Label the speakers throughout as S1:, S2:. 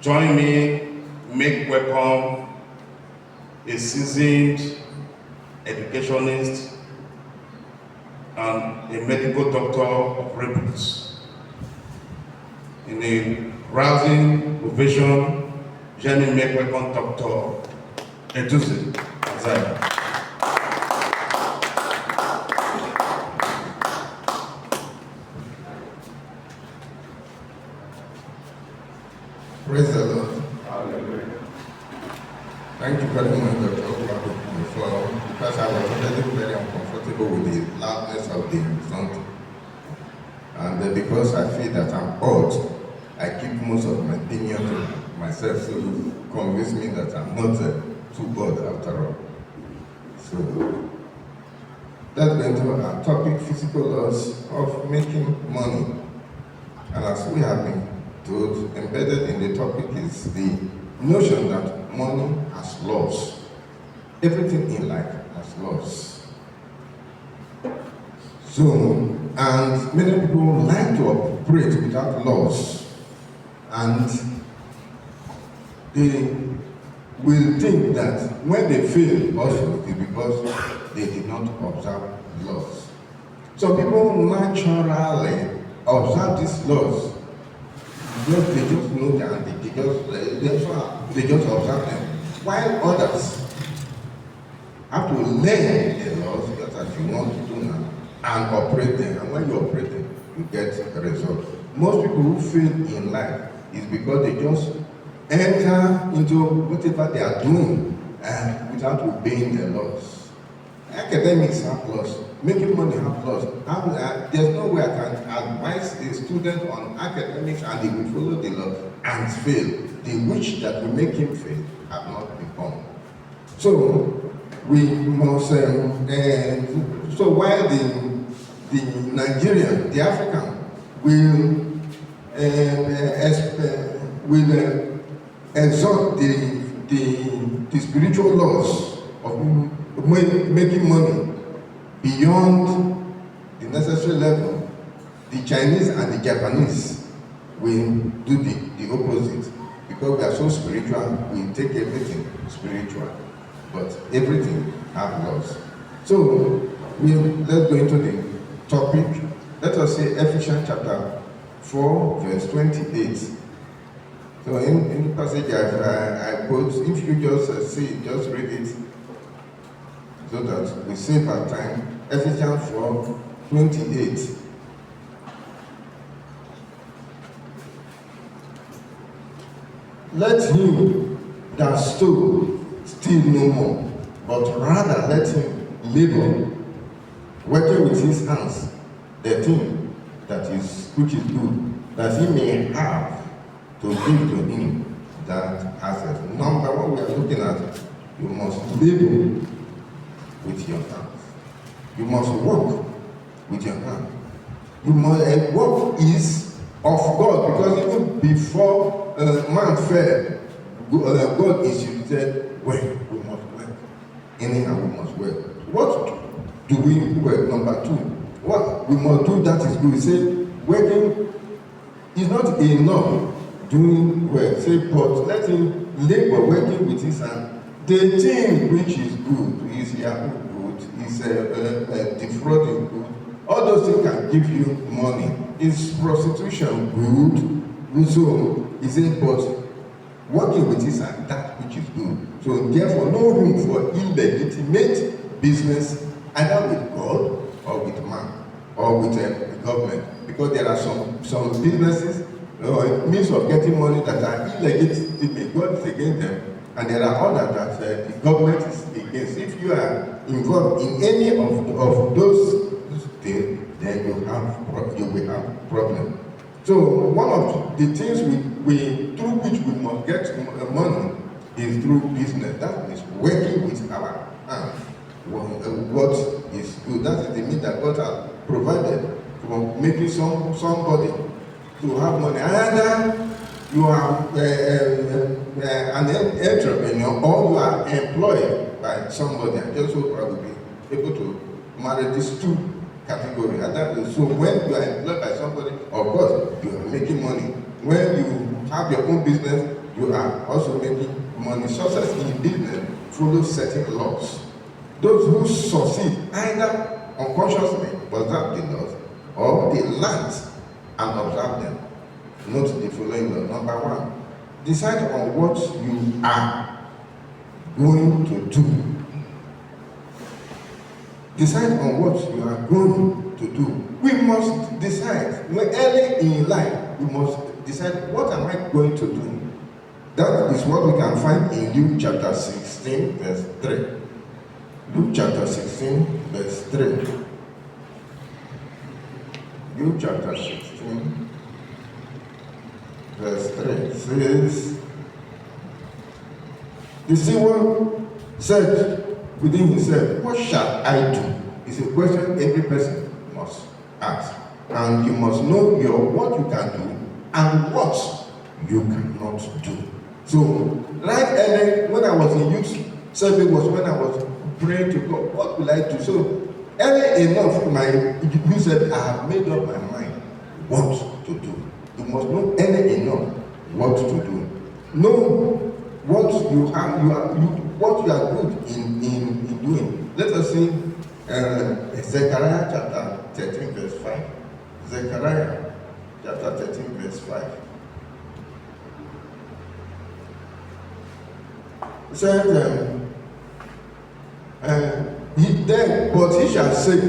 S1: Join me, make welcome a seasoned educationist and a medical doctor of repute. In a rousing ovation, join me, make welcome Dr. Edhuze.
S2: Praise the Lord. Thank you very much, Dr. Ughelli, because I was already very uncomfortable with the loudness of the sound. And because I feel that I'm odd, I keep most of my opinion to myself, so you convince me that I'm not too odd after all. So that's going to our topic, physical laws of making money. And as we have been told, embedded in the topic is the notion that money has laws. Everything in life has laws. So, and many people like to operate without laws, and they will think that when they fail also it is because they did not observe laws. Some people naturally observe these laws. They just know them, they just observe them. While others have to learn the laws just as you want to do now and operate them. And when you operate them, you get a result. Most people who fail in life is because they just enter into whatever they are doing without obeying the laws. Academics have laws. Making money have laws. There's no way I can advise a student on academics and he will follow the law and fail. The which that will make him fail have not been born. So we must. So while the Nigerian, the African, will exalt the spiritual laws of making money beyond the necessary level, the Chinese and the Japanese will do the opposite. Because we are so spiritual, we take everything spiritual, but everything has laws. So let's go into the topic. Let us say Ephesians chapter 4, verse 28. So in the passage I quote, if you just just read it, so that we save our time. Ephesians 4, 28. Let him that stole steal no more, but rather let him labor, working with his hands, the thing which is good, that he may have to give to him that has it. Number one, we are looking at, you must labor with your hands. You must work with your hands. You must work is of God, because even before man fell, God instituted work. We must work. Anyhow, we must work. What do we work? Number two, what we must do that is good. Say working is not enough. Doing work. Say, but let him labor working with his hand. The thing which is good is Yahoo good, is defrauding good. All those things can give you money. Is prostitution good? So he said, but working with his hand, that which is good. So therefore, no room for illegitimate business, either with God or with man or with the government. Because there are some businesses, means of getting money that are illegitimate. God is against them. And there are others that the government is against. If you are involved in any of those things, then you will have problem. So one of the things we through which we must get money is through business. That is working with our hands. What is good? That is the means that God has provided for making somebody to have money. Either you are an entrepreneur or you are employed by somebody. I just hope I will be able to marry these two categories. So when you are employed by somebody, of course, you are making money. When you have your own business, you are also making money. Success in business follows certain laws. Those who succeed either unconsciously observe the laws or they learn and observe them. Note the following law. Number one, decide on what you are going to do. Decide on what you are going to do. We must decide. Early in life, we must decide, what am I going to do? That is what we can find in Luke chapter 16, verse 3. Luke chapter 16, verse 3. Luke chapter 16, verse 3 says, the steward said within himself, what shall I do? It's a question every person must ask. And you must know what you can do and what you cannot do. So, right early, when I was in youth service, was when I was praying to God, what will I do? So, early enough in my youth service, I have made up my mind what to do. You must know early enough what to do. Know what what you are good in doing. Let us see Zechariah chapter 13, verse 5. Zechariah chapter 13, verse 5. It says, but he shall say,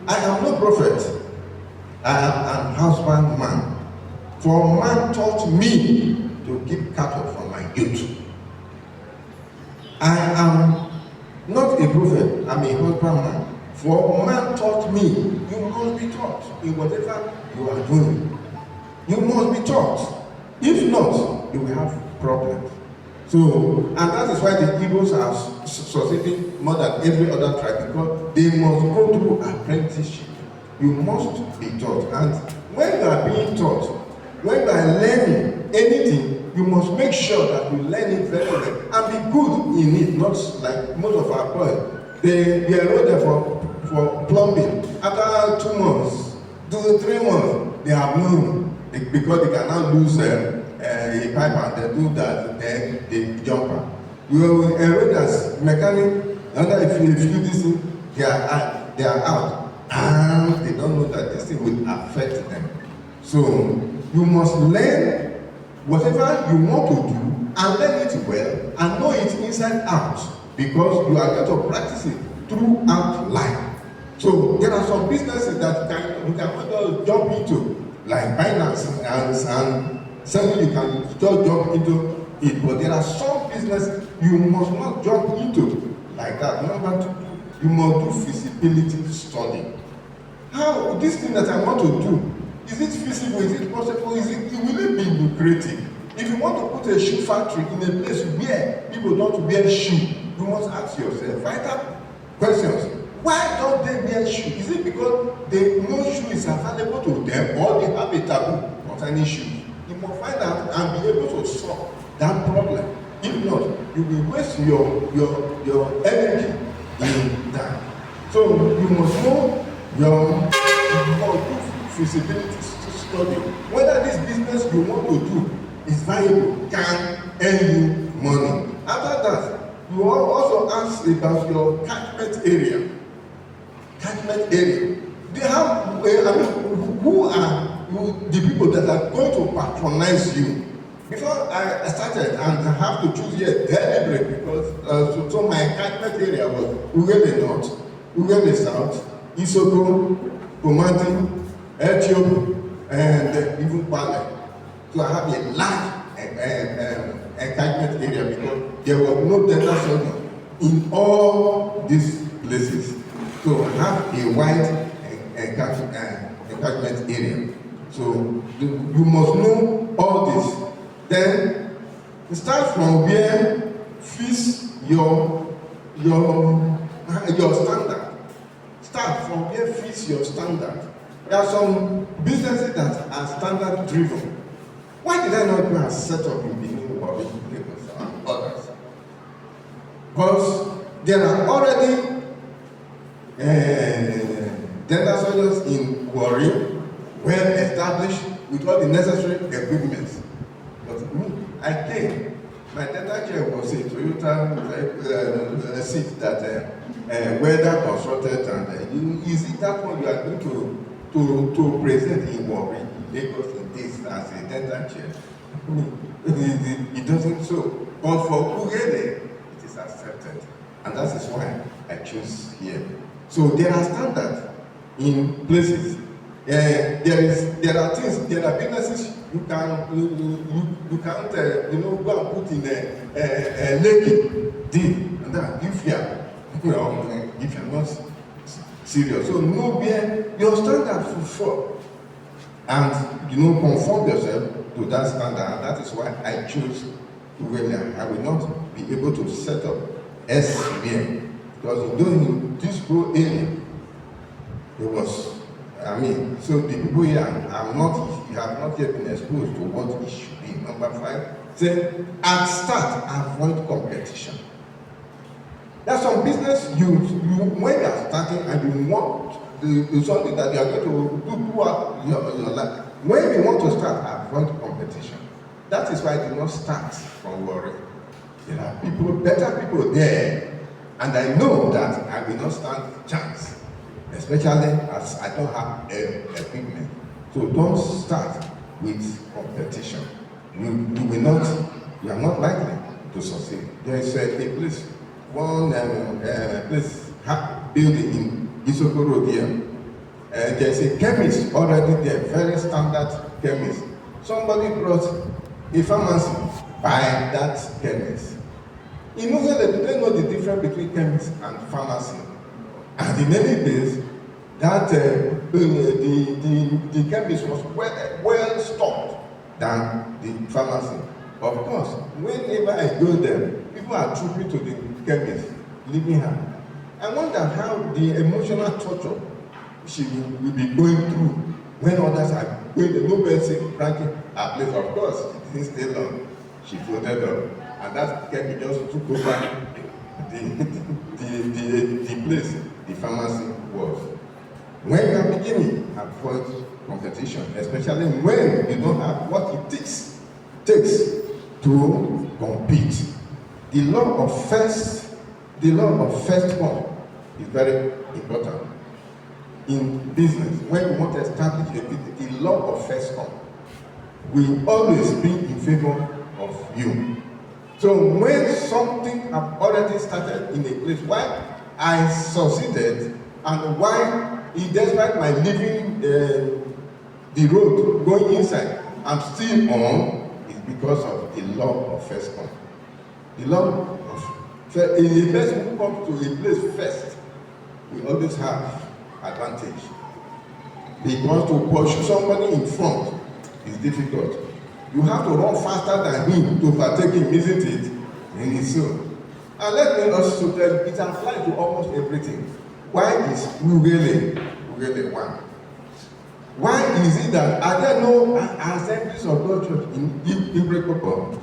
S2: I am no prophet, I am an husbandman. For man taught me to keep cattle from my youth. I am not a prophet, I'm a husbandman. For man taught me, you must be taught in whatever you are doing. You must be taught. If not, you will have problems. So, and that is why the Igbos are succeeding more than every other tribe, because they must go through apprenticeship. You must be taught. And when you are being taught, when you are learning anything, you must make sure that you learn it very well and be good in it, not like most of our boys. They enroll them for plumbing. After 2 months, 2 to 3 months, they have known because they cannot lose a pipe and they do that, then they jump out. You will enroll as mechanic, and if you do this thing, they are out. And they don't know that this thing will affect them. So you must learn whatever you want to do and learn it well and know it inside out, because you are going to practice it throughout life. So there are some businesses that you can jump into, like finance and selling. You can just jump into it, but there are some businesses you must not jump into like that. Number 2, you must do feasibility study. How this thing that I want to do, is it feasible? Is it possible? Will it be lucrative? If you want to put a shoe factory in a place where people don't wear shoe, you must ask yourself vital questions. Why don't they wear shoe? Is it because no shoe is available to them, or they have a taboo concerning shoes? You must find out and be able to solve that problem. If not, you will waste your energy in that. So you must know your feasibility study. Whether this business you want to do is viable, can earn you money. After that, you will also ask about your catchment area. Catchment area. They have, who are the people that are going to patronize you? Before I started, and I have to choose here deliberate, because so my catchment area was Ughelli North, Ughelli South, Isoko, Komati, Ethiopia, and even Kwale. So I have a large catchment area, because there was no dental surgeon in all these places. So I have a wide catchment area. So you must know all this. Then start from where fits your standard. Start from where fits your standard. There are some businesses that are standard driven. Why did I not go and set up in Benin or Lagos and others? Because there are already dental surgeons in Warri, well established with all the necessary equipment. But me, I came My dental chair was a Toyota seat that weather constructed, and is it that one you are going to present in Warri, Lagos in this as a dental chair? It doesn't so. But for Ughelli, it is accepted. And that is why I choose here. So there are standards in places. There are things, there are businesses you can't go and put in a naked deal. And that if you are not serious. So nowhere your standard will fall. And conform yourself to that standard. And that is why I chose Ughelli. I will not be able to set up elsewhere. Because in this whole area, it was, so the people here have not yet been exposed to what it should be. Number 5, say, at start, avoid competition. There's some business when you are starting and you want something that you are going to do throughout your life. When you want to start, avoid competition. That is why I do not start from Warri. There are better people there, and I know that I will not stand a chance, especially as I don't have equipment. So don't start with competition. You are not likely to succeed. There is a place, one place building in Isoko Road here. There's a chemist already there, very standard chemist. Somebody brought a pharmacy by that chemist. In Ughelli, they don't know the difference between chemist and pharmacy. And in any case, that the chemist was well stocked than the pharmacy. Of course, whenever I go there, people are trooping to the chemist, leaving her. I wonder how the emotional torture she will be going through when others are going to nobody ranking her place. Of course, she didn't stay long. She folded up. And that chemist just took over the place the pharmacy was. When you are beginning, avoid competition, especially when you don't have what it takes to compete. The law of first come is very important. In business, when you want to establish a business, the law of first come will always be in favor of you. So when something have already started in a place, why I succeeded and why, despite my leaving the road, going inside, I'm still on, is because of the law of first come. The law of a person who comes to a place first will always have advantage. Because to pursue somebody in front is difficult. You have to run faster than him to overtake him, isn't it? In his soul. And let me also tell you, it applies to almost everything. Why is Ughelli one? Why is it that are there no Assemblies of God Church in Ibrekopo?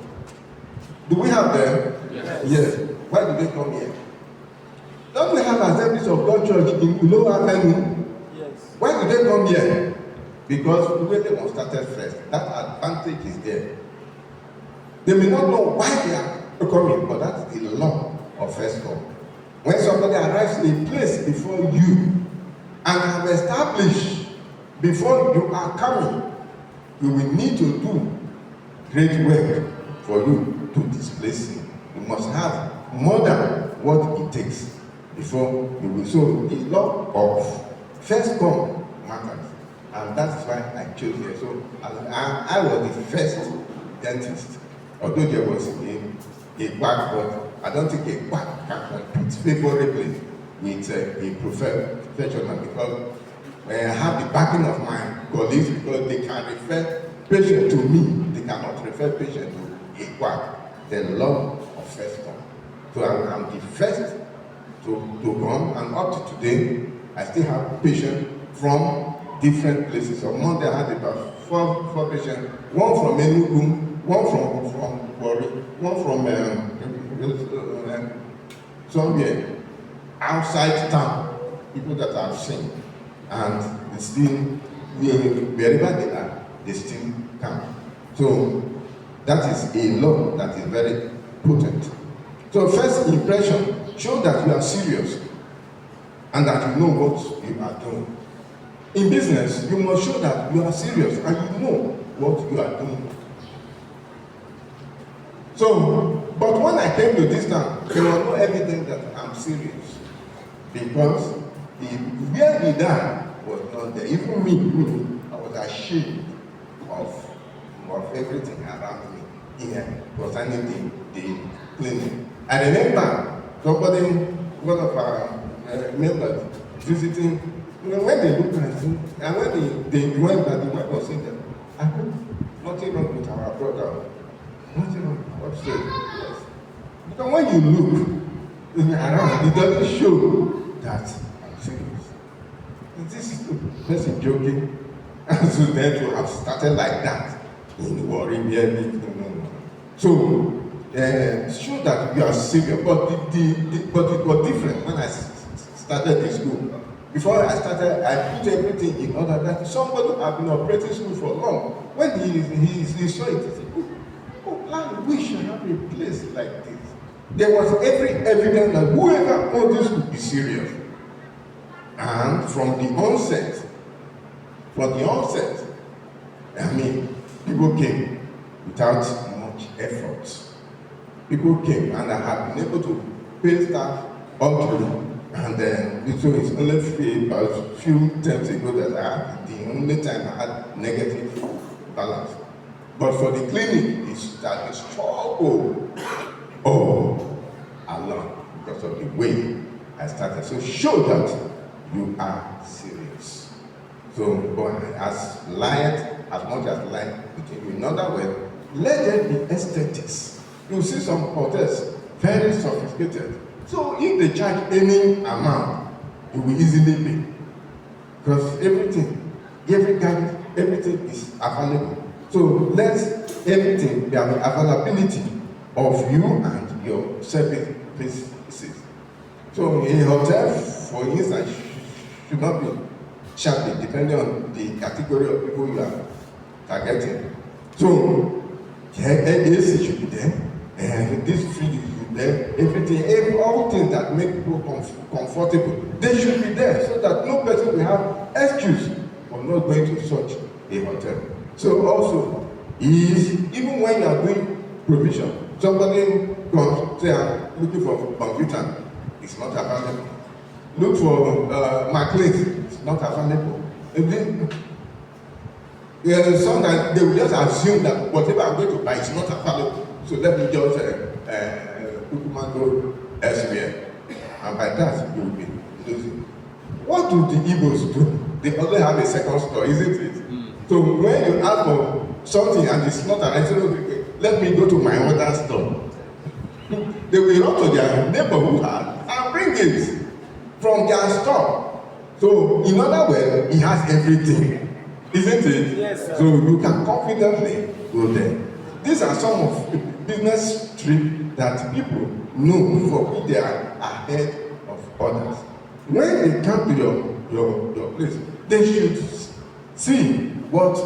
S2: Do we have them? Yes. Why do they come here? Don't we have Assemblies of God Church in Ulo Avenue? Yes. Why do they come here? Because Ughelli was started first. That advantage is there. They may not know why they are coming, but that's the law of first come. When somebody arrives in a place before you and have established before you are coming, you will need to do great work for you to displace him. You must have more than what it takes before you will. So the law of first come matters. And that's why I chose here. So I was the first dentist. Although there was a quack, but I don't think a quack can compete favorably with a professional, because I have the backing of my colleagues, because they can refer patient to me. They cannot refer patient to a quack. The law of first come. So I'm the first to come, and up to today, I still have patients from different places. On Monday, I had about four patients, one from Enugu, one from Warri, one from somewhere outside town, people that I've seen, and it's still, wherever they are, they still come. So that is a law that is very potent. So first impression, show that you are serious and that you know what you are doing. In business, you must show that you are serious and you know what you are doing. So, but when I came to this town, there was no evidence that I'm serious. Because where we died was not there. Even me, I was ashamed of everything around me here concerning the clinic. I remember somebody, one of our members, visiting, when they looked at me, and when they went back, the wife was saying that, I hope nothing wrong with our brother. Nothing wrong. What say? Yes. Because when you look around, it doesn't show that I'm serious. This is the person joking, and so then to have started like that in worry, so show that you are serious. But it was different when I started the school. Before I started, I put everything in order that somebody had been operating school for long. When he saw it, he said, oh, I wish I had a place like this. There was every evidence that whoever owned this school is serious. And from the onset, I mean, people came without much effort. People came and I had been able to pay staff up to, and then so it's only about a few times ago that I had the only time I had negative balance. But for the clinic, it's that the struggle all along because of the way I started. So show that you are serious. So, but as light, as much as light between you. In other words, let there be aesthetics. You see some hotels, very sophisticated. So if they charge any amount, you will easily pay. Because everything is available. So let everything be an availability of you and your services. So a hotel, for instance, should not be sharply depending on the category of people you are targeting. So AC should be there, and this fridge should be there, everything, all things that make people comfortable, they should be there so that no person will have excuse for not going to such a hotel. So also, even when you are doing provision, somebody comes, say, I'm looking for a computer, it's not available. Look for my place, it's not available. Sometimes they will just assume that whatever I'm going to buy is not available. So let me just go elsewhere. And by that, you will be losing. What do the Igbos do? They only have a second store, isn't it? So when you ask for something and it's not an excellent, let me go to my other store. They will run to their neighborhood and bring it from their store. So in other words, he has everything, isn't it?
S3: Yes, sir.
S2: So you can confidently go there. These are some of the business tricks that people know for which they are ahead of others. When they come to your place, they should see what,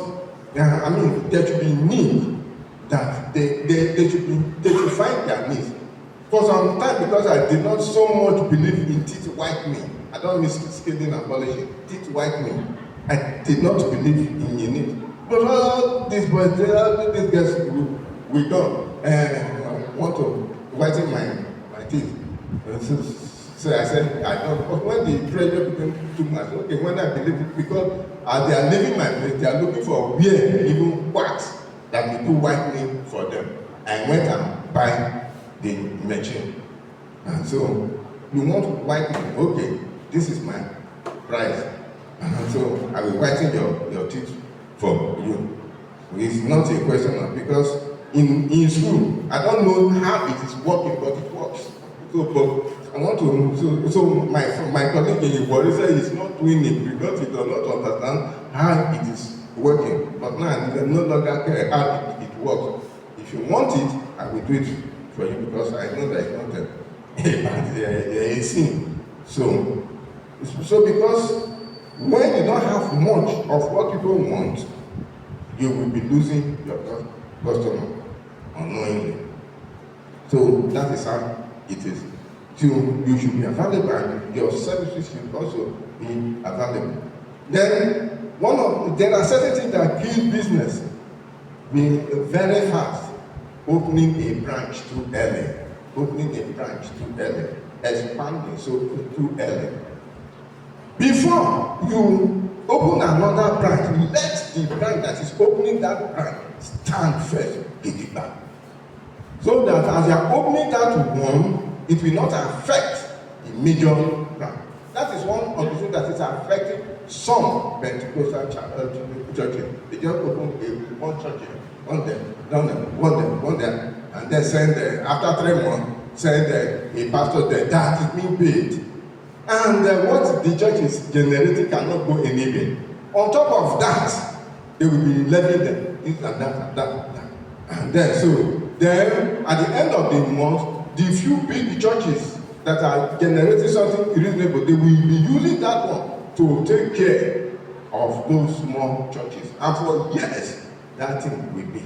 S2: there should be need that they should find their needs. For some time, because I did not so much believe in teeth whitening, I don't mean scaling and polishing, teeth whitening, I did not believe in it. But all these boys, these guys will come and want to whiten my teeth. So I said, I don't. But when the pressure became too much, okay, when I believe it, because as they are leaving my place, they are looking for where even wax that will do whitening for them. I went and buy the machine. And so you want whitening, okay, this is my price. And so I will whiten your teeth for you. It's not a question of, because in school, I don't know how it is working, but it works. So, but I want to, so my colleague in Ivory said he's not doing it because he does not understand how it is working. But now I no longer care how it works. If you want it, I will do it for you because I know that it's not a sin. So because when you don't have much of what people want, you will be losing your customer unknowingly. So that is how it is. So you should be available, and your services should also be available. Then there are certain things that kill business. Be very fast, opening a branch too early, expanding so too early. Before you open another branch, let the branch that is opening that branch stand first, back. So that as you are opening that one, it will not affect the major branch. That is one of the things that is affecting some Pentecostal churches. They just open one church, one there, and then send after 3 months, send a pastor there. That is being paid. And what the church is generating cannot go anywhere. On top of that, they will be levying them, this and that. And then at the end of the month, the few big churches that are generating something reasonable, they will be using that one to take care of those small churches. And for years, that thing will be.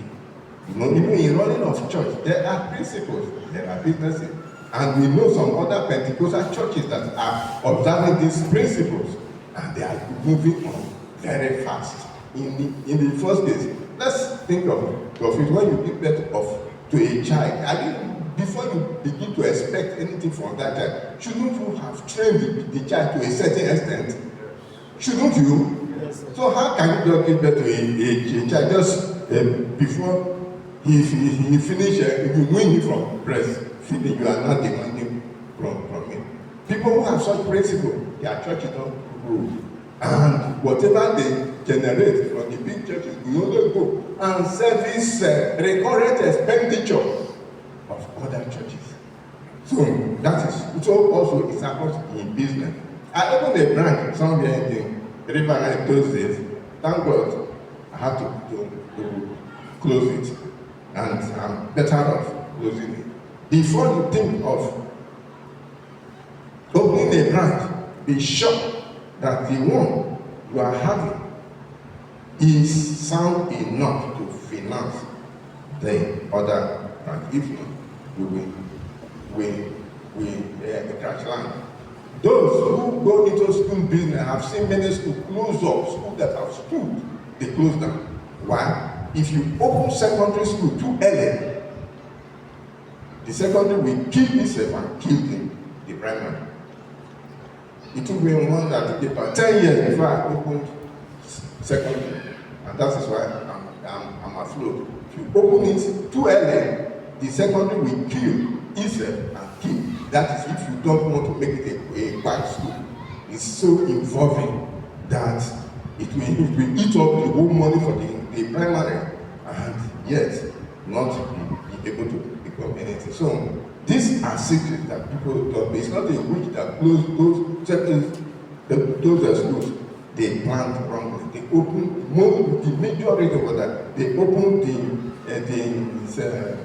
S2: Even in running of church, there are principles, there are businesses. And we know some other Pentecostal churches that are observing these principles, and they are moving on very fast. In the first place, let's think of it. When you give birth to a child, before you begin to expect anything from that child, shouldn't you have trained the child to a certain extent? Shouldn't you? Yes, so how can you just give birth to a child just before he finish, you win him from breast? You are not demanding from me. People who have such principle, their churches don't grow. And whatever they generate from the big churches, we only go and service recurrent expenditure of other churches. So that is, so also it happens in business. I opened a branch somewhere in the river line those days. Thank God I had to close it. And I'm better off closing it. Before you think of opening a branch, be sure that the one you are having is sound enough to finance the other branch. If not, we crash land. Those who go into school business have seen many schools close up, schools that have stood, they close down. Why? If you open secondary school too early, the secondary will kill itself and kill the primary. It took me one that took about 10 years before I opened secondary, and that is why I'm afloat. If you open it too early, the secondary will kill itself and kill. That is if you don't want to make it a bad school. It's so involving that it will eat up the whole money for the primary, and yet not be able to become anything. So these are secrets that people don't. It's not a witch that close those schools. They planned wrongly. They opened the major reason for that. They opened the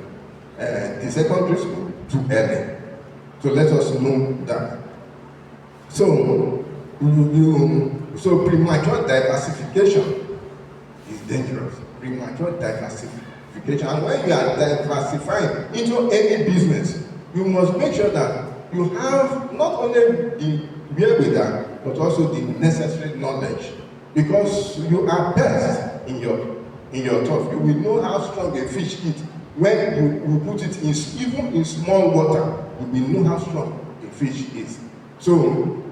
S2: secondary school too early. So let us know that. So premature diversification is dangerous. Premature diversification. And when you are diversifying into any business, you must make sure that you have not only the wherewithal, but also the necessary knowledge. Because you are best in your turf. You will know how strong a fish is when you put it in, even in small water. You will know how strong a fish is. So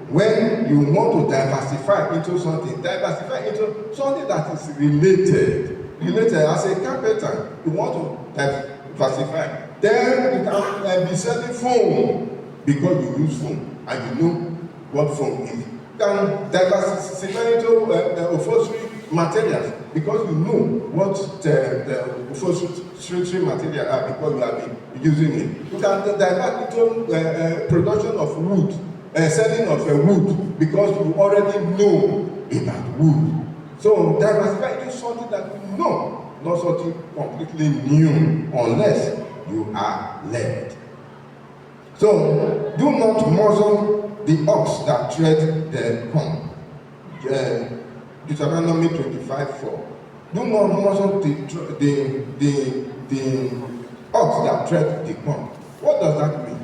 S2: when you want to diversify into something that is related. As a carpenter, you want to diversify. Then you can be selling foam because you use foam and you know what foam is. You can diversify into upholstery materials because you know what the upholstery material are because you have been using it. You can divert into production of wood, selling of wood because you already know about wood. So diversify into something that you know, not something completely new, unless you are led. So do not muzzle the ox that tread the corn. Deuteronomy 25:4. Do not muzzle the ox that tread the corn. does that mean?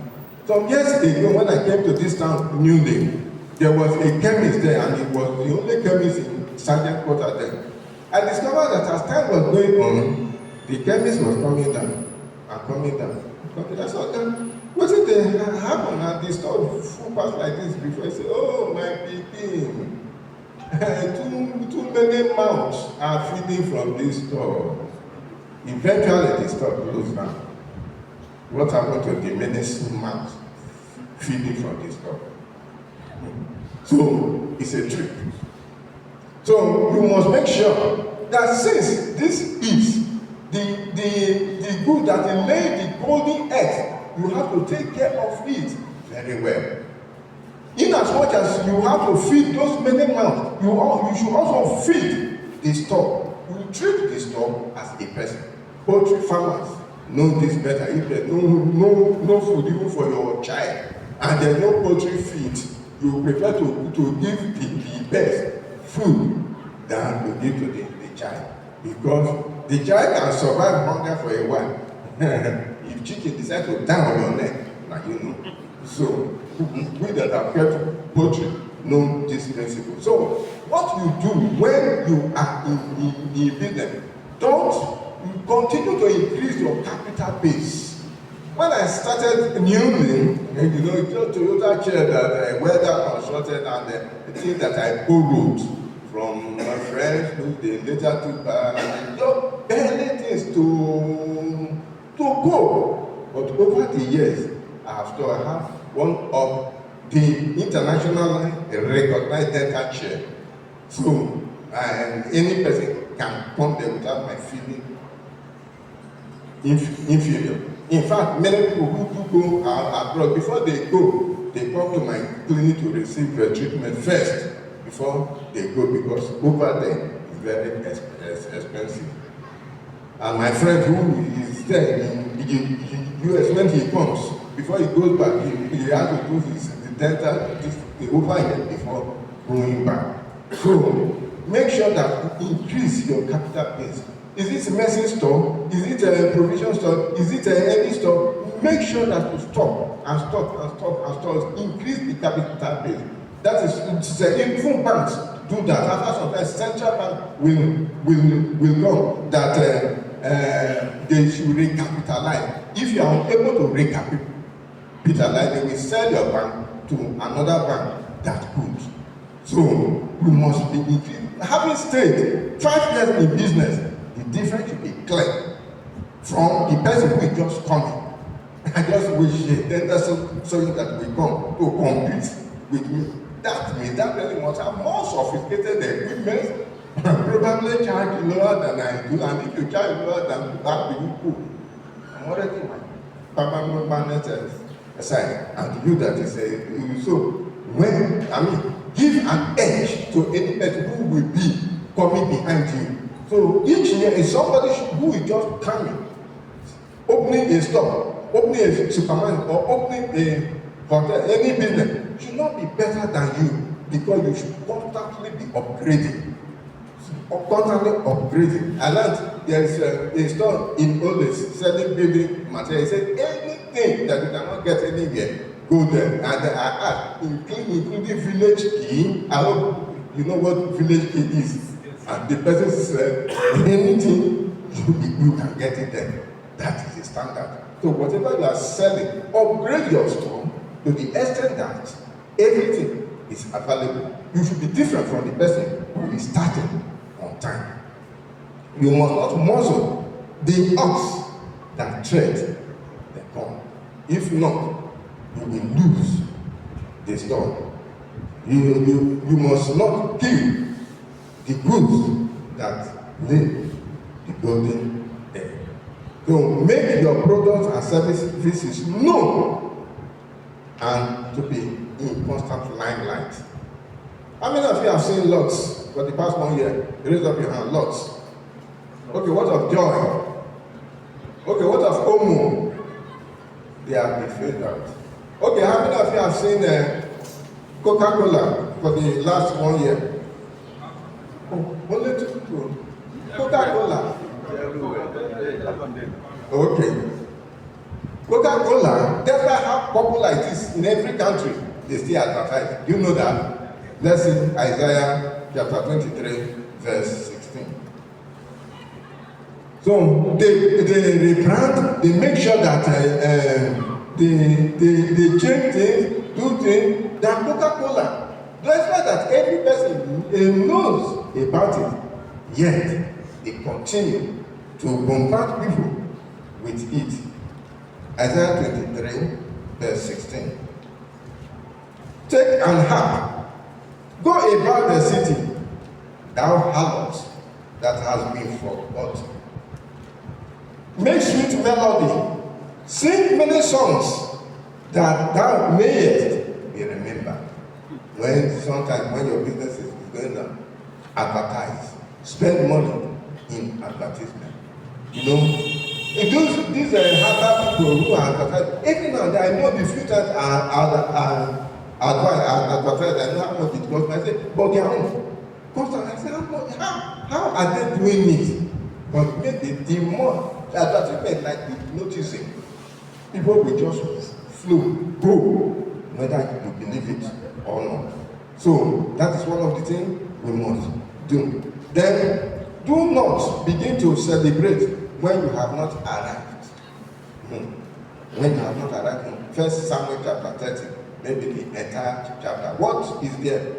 S2: Some years ago, when I came to this town newly, there was a chemist there, and it was the only chemist in Sergeant Quarter then. I discovered that as time was going on, the chemist was coming down and coming down. I saw them. What did they happen? And they started full pass like this before. I said, oh, my pikin. too many mouths are feeding from this store. Eventually, the store closed down. What happened to the medicine mouths feeding from this store? So, it's a trick. So, you must make sure that since this is the good that they lay the golden egg, you have to take care of it very well. In as much as you have to feed those many mouths, you should also feed the store. You treat the store as a person. Poultry farmers know this better. If there's no food even for your child, and there's no poultry feed, you prefer to give the best food than to give to the child. Because the child can survive hunger for a while. If chicken decide to die on your neck, now you know. So, we that have kept poultry know this principle. So, what you do when you are in business, don't continue to increase your capital base. When I started newly, you know, it was Toyota chair that weather constructed and the thing that I borrowed from my friends who they later took just barely things to go. But over the years, I have one of the internationally recognized dental chair. So, any person can come there without my feeling inferior. In fact, many people who go abroad, before they go, they come to my clinic to receive treatment first before they go, because over there is very expensive. And my friend who is there in the US, when he comes, before he goes back, he has to do his dental the overhead before going back. So make sure that you increase your capital base. Is it a medicine store? Is it a provision store? Is it any store? Make sure that you stock and stock and stock and stock. Increase the capital base. That is, even banks do that. After some time, central bank will come that they should recapitalize. If you are unable to recapitalize, they will sell your bank to another bank that could. So you must be increased. Having stayed 5 years in business, the difference should be clear from the person who is just coming. I just wish then that's so that we come to compete with me. That means that really must have more sophisticated equipment, probably charge lower than I do, and if you charge lower than that, will you cool? I'm already my permanent manager aside, and you that is a so when give an edge to any person who will be coming behind you. So each year is somebody who is just coming, opening a store, opening a supermarket, or opening a hotel, any business should not be better than you, because you should constantly be upgrading. Constantly upgrading. I learned there is a store in Edhuze selling building material. He said anything that you cannot get anywhere, go there. And I asked, including village key. I hope you know what village key is. And the person said, anything you can get it there. That is the standard. So whatever you are selling, upgrade your store to the extent that everything is available. You should be different from the person who is starting on time. You must not muzzle the ox that tread the corn. If not, you will lose the store. You must not kill the goods that lay the golden egg. So make your products and services known and to be in constant limelight. How many of you have seen lots for the past 1 year? Raise up your hand, lots. Okay, what of joy? Okay, what of Omo? They have been filled out. Okay, how many of you have seen Coca-Cola for the last 1 year? Oh, only 2 people. Coca-Cola. Okay. Coca-Cola, despite how popular it is in every country, they still advertise. You know that? Let's see Isaiah chapter 23, verse 16. So they rebrand, they make sure that they change things, do things, that Coca-Cola. Despite that every person knows about it, yet they continue to bombard people with it. Isaiah 23, verse 16. Take an harp, go about the city, thou harlot that has been forgotten. Make sweet melody, sing many songs, that thou mayest be remembered. Sometimes when your business is going to advertise, spend money in advertisement. You know, these other people who are advertising, even now I know the few times I advertise, I know how much it costs. I say, but they are on. I say, how are they doing it? But maybe the more advertisement like the noticing, people will just flow, go, whether you believe it or not. So that is one of the things we must do. Then do not begin to celebrate when you have not arrived. When you have not arrived. 1 Samuel chapter 30, maybe the entire chapter. What is there?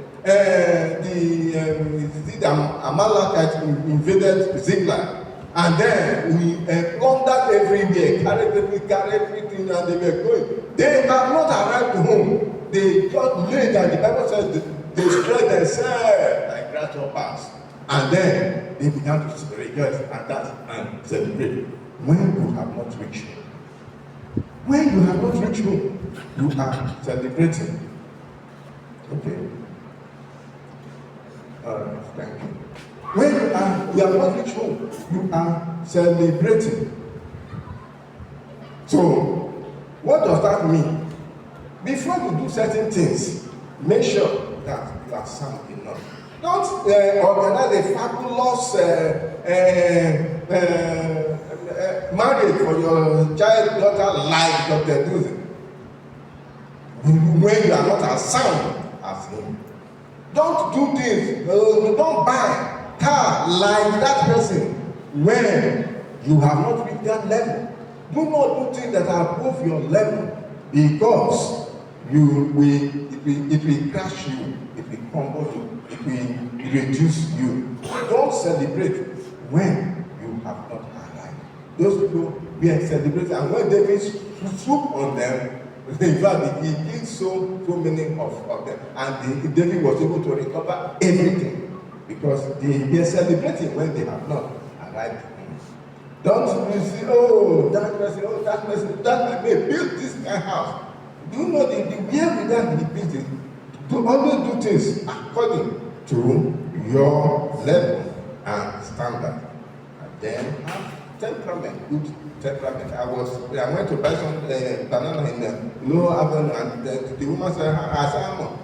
S2: The Amalekites invaded Ziklag, and then we plundered everywhere, carried everything, and they were going. They have not arrived home. They got late, and the Bible says they spread themselves like grasshoppers. And then they began to rejoice and dance and celebrate. When you have not reached home, when you have not reached home, you are celebrating. Okay. Thank you. When you have not reached home, you are celebrating. So, what does that mean? Before you do certain things, make sure that you are sound enough. Don't organize a fabulous marriage for your child, daughter, like Dr. Edhuze, when you are not as sound as him. Don't do things, don't buy car like that person when you have not reached that level. Do not do things that are above your level, because it will crash you, it will crumble you, it will reduce you. Don't celebrate when you have not arrived. Those people were celebrating, and when David swooped on them, in fact, he killed so many of them, and David was able to recover everything, because they are celebrating when they have not arrived. Don't you see, that person, that may build this kind of house. Do you know the way that he built it? To always do things according to your level and standard. And then have temperament, good temperament. I went to buy some banana in Lower Avenue, and the woman said, I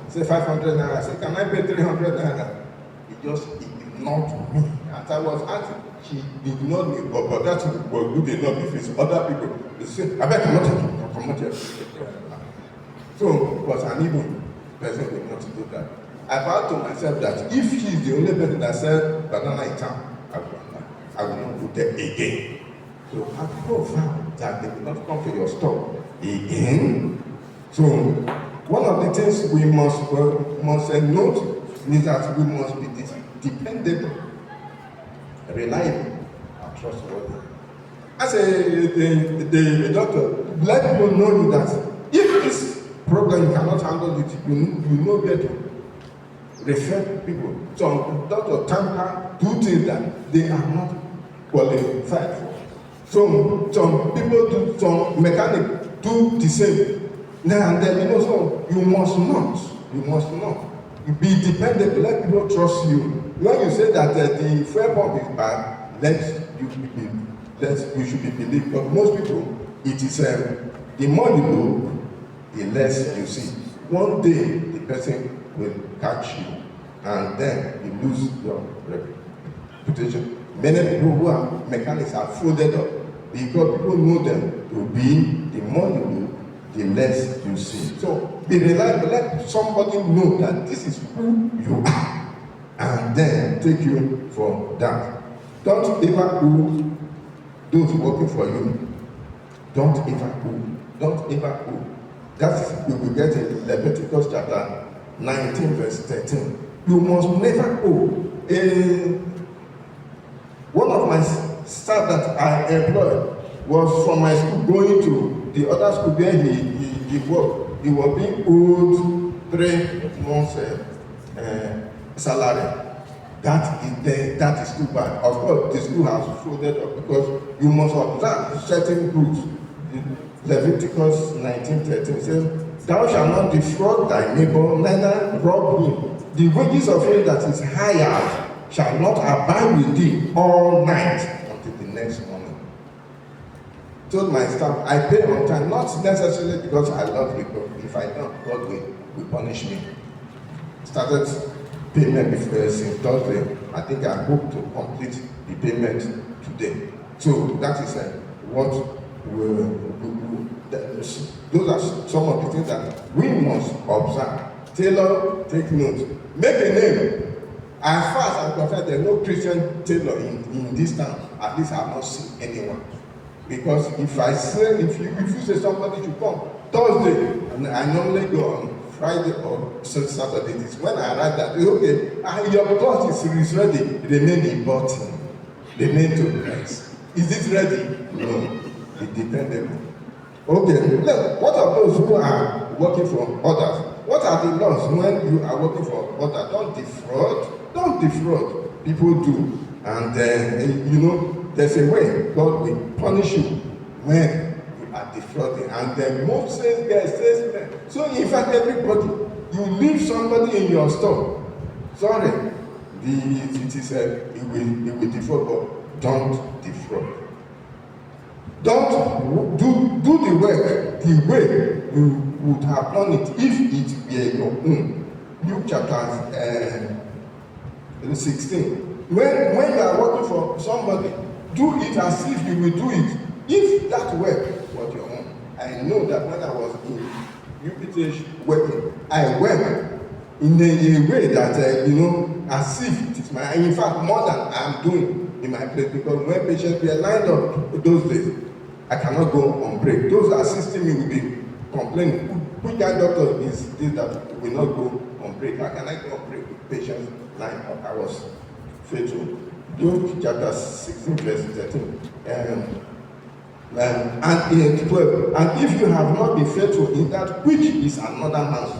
S2: said 500 naira. I said, can I pay 300 naira? He just ignored me. As I was asking, she ignored me, but that was good enough. If it's other people, they say, I bet promote you. So it was an evil person who not to do that. I vowed to myself that if she is the only person that said banana in town, I will not go there again. So have people found that they will not come to your store again? So one of the things we must note is that we must be dependable, reliable, and trustworthy. As the doctor, let people know that if this problem you cannot handle it, you know where to refer people. Some doctors tamper, do things that they are not qualified for. Some people do, some mechanics do the same. Now and then, so you must not be dependable. Let people trust you. When you say that the fuel pump is bad, you should be believed. But most people, it is the more you know, the less you see. One day, the person will catch you, and then you lose your reputation. Many people who are mechanics are folded up because people know them to be the more you do, the less you see. So be reliable. Let somebody know that this is who you are, and then take you for that. Don't ever owe those working for you. Don't ever owe. Don't ever owe. That we will get in Leviticus chapter 19, verse 13. You must never owe. One of my staff that I employed was from my school going to the other school where he worked. He was being owed 3 months salary. That is too bad. Of course, the school has folded up because you must observe certain rules. Leviticus 19:13 says, "Thou shalt not defraud thy neighbor, neither rob him. The wages of him that is hired shall not abide with thee all night until the next morning." Told my staff, I pay on time, not necessarily because I love you, but if I don't, God will punish me. Started payment before since Thursday. I think I hope to complete the payment today. So that is what those are some of the things that we must observe. Tailor, take note. Make a name. As far as I'm concerned, there's no Christian tailor in this town. At least I have not seen anyone. Because if you say somebody should come Thursday, and I normally go on Friday or Saturday, this when I arrive that okay, your cloth is ready, remain in bottom, remain to press. Is it ready? No, it depends. Okay, look, what of those who are working for others? What are the laws when you are working for others? Don't defraud. Don't defraud. People do, and there's a way God will punish you when you are defrauding. And then Moses says, so in fact, everybody, you leave somebody in your store. Sorry, it will defraud, but don't defraud. Don't do the work the way you would have done it if it were your own. Luke chapter 16. When you are working for somebody, do it as if you will do it. If that work was your own. I know that when I was in UPTH working, I work in a way that as if it is my. In fact, more than I'm doing in my place, because when patients were lined up those days, I cannot go on break. Those assisting me will be complaining. Which kind of doctor is this that will not go on break? How can I go on break with patients lined up? I was faithful. Luke chapter 16, verse 13. And 12. And if you have not been faithful in that which is another man's,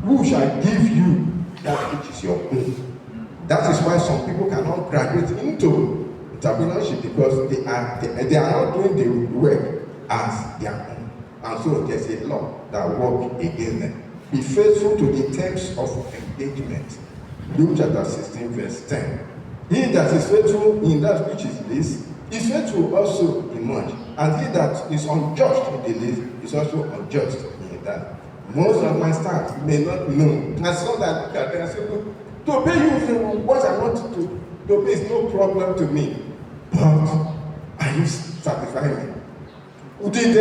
S2: who shall give you that which is your own? That is why some people cannot graduate into entrepreneurship, because they are not doing the work as their own. And so there's a law that works against them. Be faithful to the terms of engagement. Luke chapter 16, verse 10. He that is faithful in that which is least is faithful also in much. And he that is unjust in the least is also unjust in that. Most of my staff may not know. As long as I look at them and say, look, to pay you what I want to pay is no problem to me. But are you satisfying me? Did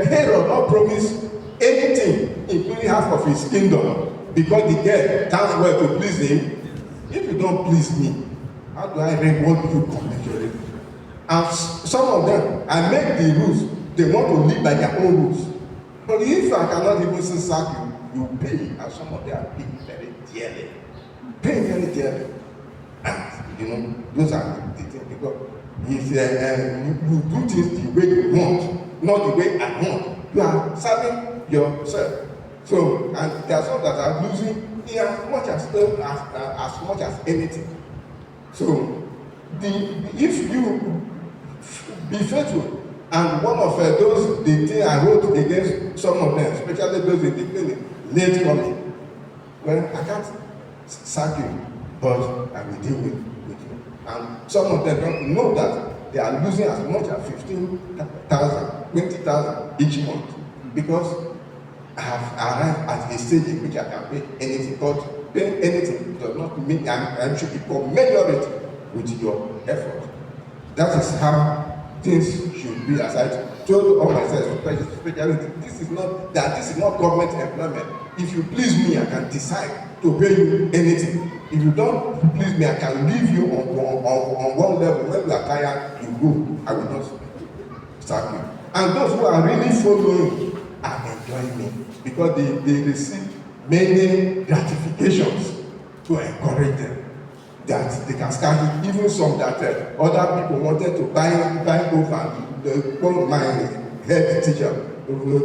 S2: Herod not promise anything, including half of his kingdom, because the girl does well to please him? If you don't please me, how do I reward you commensurately? And some of them, I make the rules, they want to live by their own rules. But if I cannot even sack you, you pay, and some of them are paying very dearly. Paying very dearly. And those are the things, because if you do things the way you want, not the way I want, you are serving yourself. So, and there are some that are losing as much as anything. So, if you be faithful, and one of the things I wrote against some of them, especially those in the clinic, late coming, well, I can't sack you, but I will deal with you. And some of them don't know that they are losing as much as 15,000, 20,000 each month, because I have arrived at a stage in which I can pay anything. But paying anything does not mean I should be commensurate with your effort. That is how things should be. As I told all my sons, especially this is not government employment. If you please me, I can decide to pay you anything. If you don't please me, I can leave you on one level. When you are tired, you go. I will not sack you. And those who are really following are enjoying me because they receive many gratifications to encourage them. That they can start it. Even some that other people wanted to buy over my head teacher.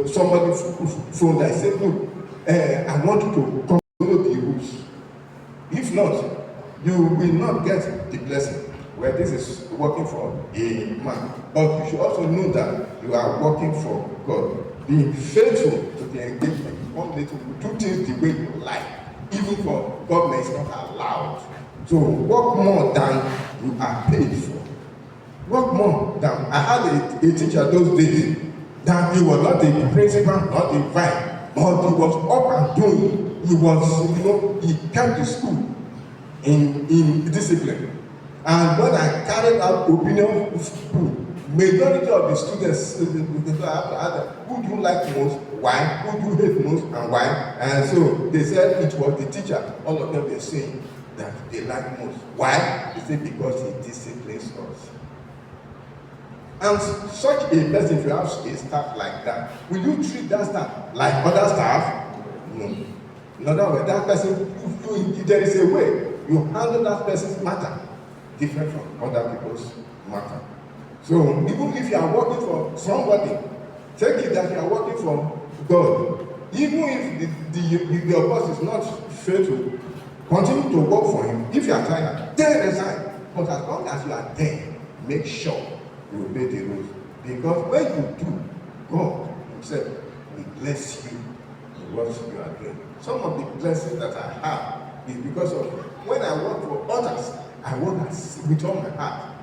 S2: Somebody phoned and said, look, I want you to follow the rules. If not, you will not get the blessing. Well, this is working for a man. But you should also know that you are working for God. Being faithful to the engagement. One day to do things the way you like. Even for government is not allowed. So work more than you are paid for. Work more than I had a teacher those days that he was not a principal, not a vice, but he was up and doing. He was, he kept the school in discipline. And when I carried out opinion of school, majority of the students who do you like most, why, who do you hate most, and why. And so they said it was the teacher. All of them were saying that they like most. Why? They say because he disciplines us. And such a person, if you have a staff like that, will you treat that staff like other staff? No. In other words, that person, there is a way you handle that person's matter different from other people's matter. So even if you are working for somebody, take it that you are working for God. Even if your boss is not faithful, continue to work for him. If you are tired, then resign. But as long as you are there, make sure you obey the rules. Because when you do, God himself will bless you in what you are doing. Some of the blessings that I have is because of when I work for others, I work with all my heart.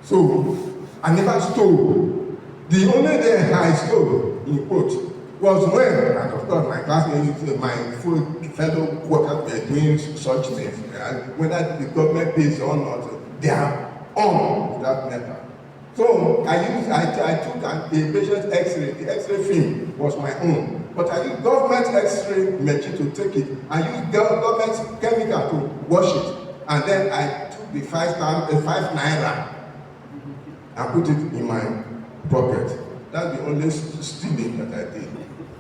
S2: So I never stole. The only day I stole, in quote, was when, and of course my classmates, my fellow workers were doing such things, and whether the government pays or not, they are on without matter. So I took a patient X-ray. The X-ray film was my own, but I used government X-ray machine to take it. I used government chemical to wash it, and then I took the 5 naira and put it in my pocket. That's the only stealing that I did.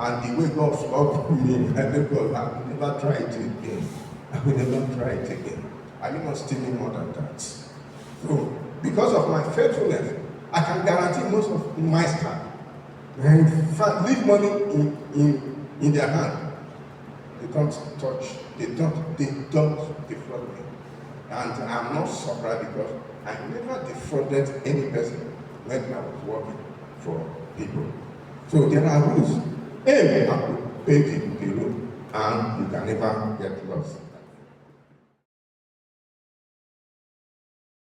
S2: And the way God flogged me, I thank God, I will never try it again. I will never try it again. I will not steal more than that. So, because of my faithfulness, I can guarantee most of my staff, in fact, leave money in their hand. They don't touch, they don't defraud me. And I'm not surprised because I never defrauded any person when I was working for people. So there are rules. Aim to pay the rule, and you can never get lost.